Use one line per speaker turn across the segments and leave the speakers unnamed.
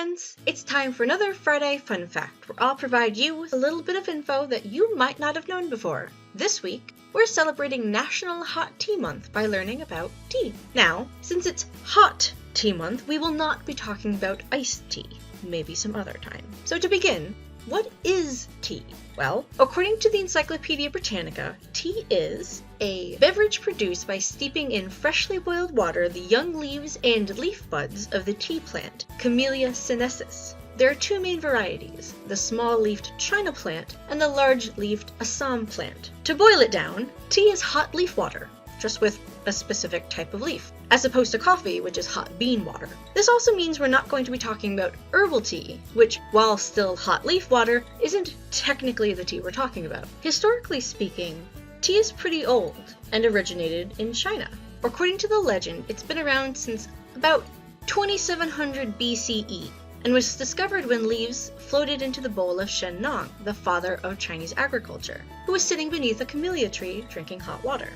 friends, it's time for another Friday Fun Fact, where I'll provide you with a little bit of info that you might not have known before. This week, we're celebrating National Hot Tea Month by learning about tea. Now, since it's Hot Tea Month, we will not be talking about iced tea, maybe some other time. So to begin, what is tea? Well, according to the Encyclopedia Britannica, tea is a beverage produced by steeping in freshly boiled water the young leaves and leaf buds of the tea plant, Camellia sinensis. There are two main varieties, the small-leafed China plant and the large-leafed Assam plant. To boil it down, tea is hot leaf water, just with a specific type of leaf, as opposed to coffee, which is hot bean water. This also means we're not going to be talking about herbal tea, which, while still hot leaf water, isn't technically the tea we're talking about. Historically speaking, tea is pretty old and originated in China. According to the legend, it's been around since about 2700 BCE and was discovered when leaves floated into the bowl of Shen Nong, the father of Chinese agriculture, who was sitting beneath a camellia tree drinking hot water.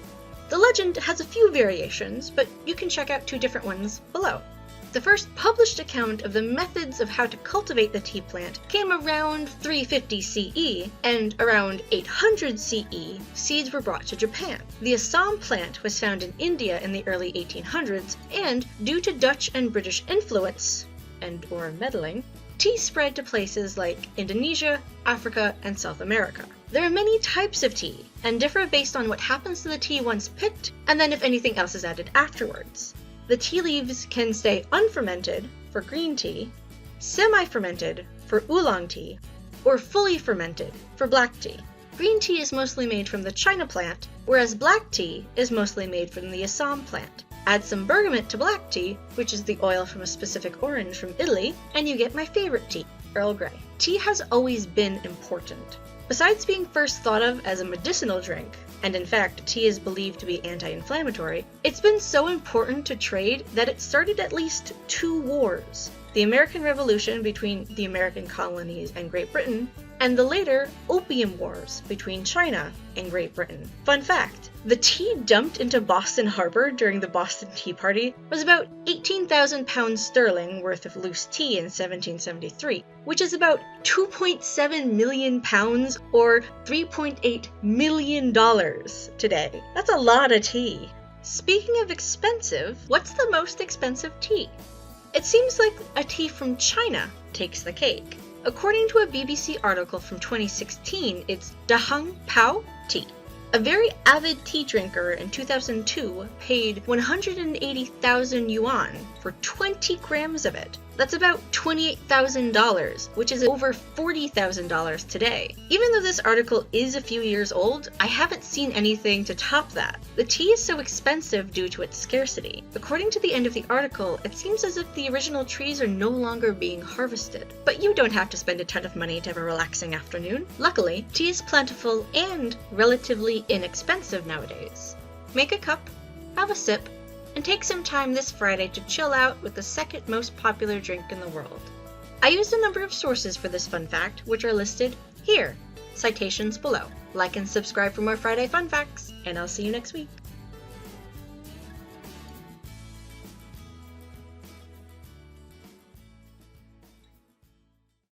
The legend has a few variations, but you can check out two different ones below. The first published account of the methods of how to cultivate the tea plant came around 350 CE, and around 800 CE, seeds were brought to Japan. The Assam plant was found in India in the early 1800s, and due to Dutch and British influence, and/or meddling, tea spread to places like Indonesia, Africa, and South America. There are many types of tea, and differ based on what happens to the tea once picked, and then if anything else is added afterwards. The tea leaves can stay unfermented, for green tea, semi-fermented, for oolong tea, or fully fermented, for black tea. Green tea is mostly made from the China plant, whereas black tea is mostly made from the Assam plant. Add some bergamot to black tea, which is the oil from a specific orange from Italy, and you get my favorite tea, Earl Grey. Tea has always been important. Besides being first thought of as a medicinal drink, and in fact tea is believed to be anti-inflammatory, it's been so important to trade that it started at least two wars. The American Revolution between the American colonies and Great Britain, and the later Opium Wars between China and Great Britain. Fun fact, the tea dumped into Boston Harbor during the Boston Tea Party was about 18,000 pounds sterling worth of loose tea in 1773, which is about 2.7 million pounds or $3.8 million today. That's a lot of tea. Speaking of expensive, what's the most expensive tea? It seems like a tea from China takes the cake. According to a BBC article from 2016, it's Dahang Pao tea. A very avid tea drinker in 2002 paid 180,000 yuan for 20 grams of it. That's about $28,000, which is over $40,000 today. Even though this article is a few years old, I haven't seen anything to top that. The tea is so expensive due to its scarcity. According to the end of the article, it seems as if the original trees are no longer being harvested. But you don't have to spend a ton of money to have a relaxing afternoon. Luckily, tea is plentiful and relatively inexpensive nowadays. Make a cup, have a sip, and take some time this Friday to chill out with the second most popular drink in the world. I used a number of sources for this fun fact, which are listed here. Citations below. Like and subscribe for more Friday fun facts, and I'll see you next week.